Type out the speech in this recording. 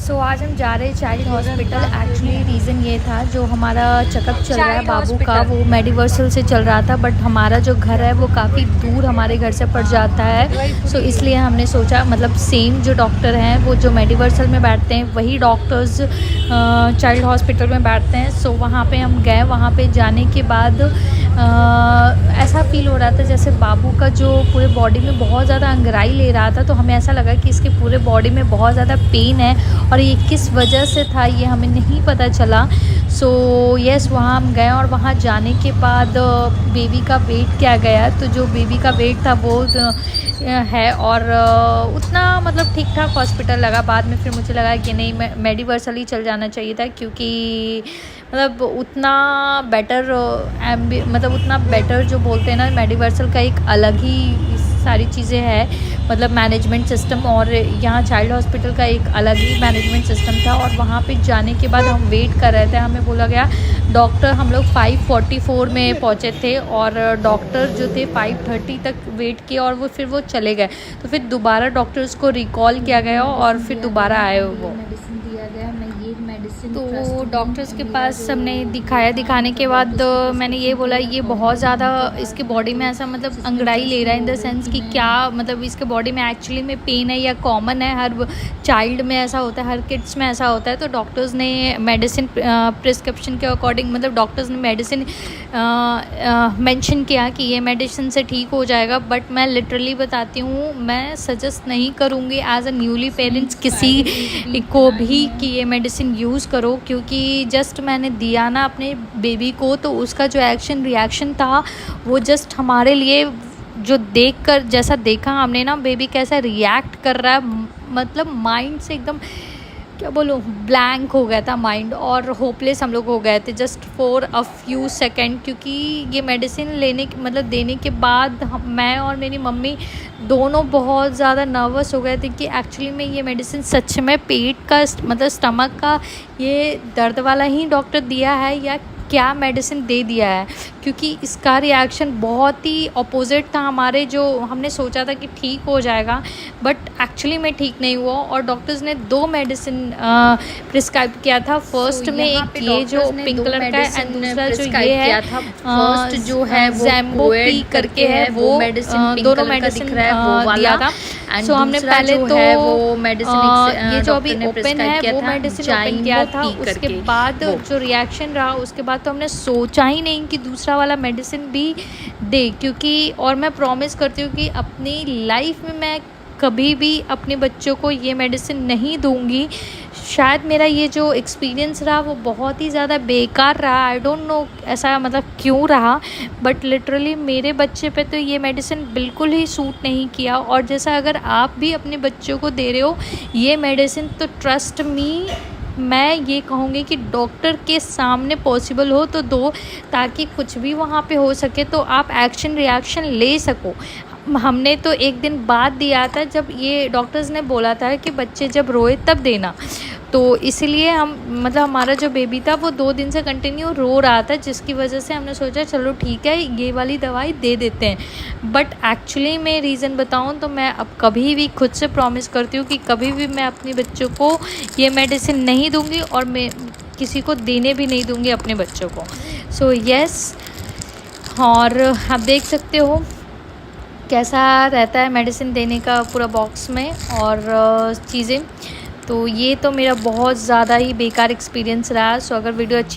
सो आज हम जा रहे हैं चाइल्ड हॉस्पिटल। एक्चुअली रीज़न ये था, जो हमारा चेकअप चल रहा है बाबू का, वो मेडिवर्सल से चल रहा था, बट हमारा जो घर है वो काफ़ी दूर हमारे घर से पड़ जाता है। सो इसलिए हमने सोचा, मतलब सेम जो डॉक्टर हैं वो जो मेडिवर्सल में बैठते हैं वही डॉक्टर्स चाइल्ड हॉस्पिटल में बैठते हैं। सो वहाँ पे हम गए। वहाँ पे जाने के बाद ऐसा फील हो रहा था जैसे बाबू का जो पूरे बॉडी में बहुत ज़्यादा अंगड़ाई ले रहा था, तो हमें ऐसा लगा कि इसके पूरे बॉडी में बहुत ज़्यादा पेन है और ये किस वजह से था ये हमें नहीं पता चला। सो यस, वहाँ हम गए और वहाँ जाने के बाद बेबी का वेट किया गया। तो जो बेबी का वेट था वो है, और उतना मतलब ठीक ठाक हॉस्पिटल लगा। बाद में फिर मुझे लगा कि नहीं, मेडिवर्सल ही चल जाना चाहिए था, क्योंकि मतलब उतना बेटर मतलब उतना बेटर जो बोलते हैं ना, मेडिवर्सल का एक अलग ही सारी चीज़ें हैं, मतलब मैनेजमेंट सिस्टम, और यहाँ चाइल्ड हॉस्पिटल का एक अलग ही मैनेजमेंट सिस्टम था। और वहाँ पे जाने के बाद हम वेट कर रहे थे, हमें बोला गया डॉक्टर, हम लोग 5:44 में पहुँचे थे और डॉक्टर जो थे 5:30 तक वेट किया और फिर वो चले गए। तो फिर दोबारा डॉक्टर्स को रिकॉल किया गया और फिर दोबारा आए वो। मेडिसिन दिया गया, मैं ये मेडिसिन तो डॉक्टर्स के पास हमने दिखाने के बाद मैंने ये बोला, ये बहुत ज़्यादा इसके बॉडी में ऐसा मतलब अंगड़ाई ले रहा है, इन द सेंस कि क्या मतलब इसके बॉडी में एक्चुअली में पेन है या कॉमन है, हर चाइल्ड में ऐसा होता है, हर किड्स में ऐसा होता है। तो डॉक्टर्स ने मेडिसिन प्रिस्क्रिप्शन के अकॉर्डिंग, मतलब डॉक्टर्स ने मेडिसिन मेंशन किया कि ये मेडिसिन से ठीक हो जाएगा। बट मैं लिटरली बताती हूँ, मैं सजेस्ट नहीं करूँगी एज अ न्यूली पेरेंट्स किसी को भी कि ये मेडिसिन यूज़ करो, क्योंकि जस्ट मैंने दिया ना अपने बेबी को, तो उसका जो रिएक्शन था वो जस्ट हमारे लिए, जो देखकर जैसा देखा हमने ना बेबी कैसा रिएक्ट कर रहा है, मतलब माइंड से एकदम क्या बोलूँ, ब्लैंक हो गया था माइंड, और होपलेस हम लोग हो गए थे just for a few second. क्योंकि ये मेडिसिन मतलब देने के बाद मैं और मेरी मम्मी दोनों बहुत ज़्यादा नर्वस हो गए थे कि एक्चुअली में ये मेडिसिन सच में पेट का मतलब स्टमक का ये दर्द वाला ही डॉक्टर दिया है या क्या मेडिसिन दे दिया है, क्योंकि इसका रिएक्शन बहुत ही अपोजिट था हमारे, जो हमने सोचा था कि ठीक हो जाएगा बट एक्चुअली में ठीक नहीं हुआ। और डॉक्टर्स ने 2 मेडिसिन प्रिस्क्राइब किया था। फर्स्ट में एक ये जो पिंक कलर का है, एंड दूसरा जो ये है फर्स्ट जो है वो ज़ैम्बोपी करके है, वो दोनों मेडिसिन दिया था। सो हमने पहले तो वो मेडिसिन ये जो अभी ओपन है वो मेडिसिन ओपन किया था, उसके बाद जो रिएक्शन रहा उसके बाद तो हमने सोचा ही नहीं कि दूसरा वाला मेडिसिन भी दे, क्योंकि और मैं प्रॉमिस करती हूँ कि अपनी लाइफ में मैं कभी भी अपने बच्चों को ये मेडिसिन नहीं दूंगी। शायद मेरा ये जो एक्सपीरियंस रहा वो बहुत ही ज़्यादा बेकार रहा, आई डोंट नो ऐसा मतलब क्यों रहा, बट लिटरली मेरे बच्चे पे तो ये मेडिसिन बिल्कुल ही सूट नहीं किया। और जैसा अगर आप भी अपने बच्चों को दे रहे हो ये मेडिसिन, तो ट्रस्ट मी, मैं ये कहूँगी कि डॉक्टर के सामने पॉसिबल हो तो दो, ताकि कुछ भी वहाँ पे हो सके तो आप रिएक्शन ले सको। हमने तो एक दिन बाद दिया था, जब ये डॉक्टर्स ने बोला था कि बच्चे जब रोए तब देना, तो इसीलिए हम मतलब हमारा जो बेबी था वो 2 दिन से कंटिन्यू रो रहा था, जिसकी वजह से हमने सोचा चलो ठीक है ये वाली दवाई दे देते हैं। बट एक्चुअली मैं रीज़न बताऊं तो मैं अब कभी भी खुद से प्रॉमिस करती हूँ कि कभी भी मैं अपने बच्चों को ये मेडिसिन नहीं दूँगी और मैं किसी को देने भी नहीं दूँगी अपने बच्चों को। सो यस, और आप देख सकते हो कैसा रहता है मेडिसिन देने का पूरा बॉक्स में और चीज़ें। तो ये तो मेरा बहुत ज़्यादा ही बेकार एक्सपीरियंस रहा। सो अगर वीडियो अच्छी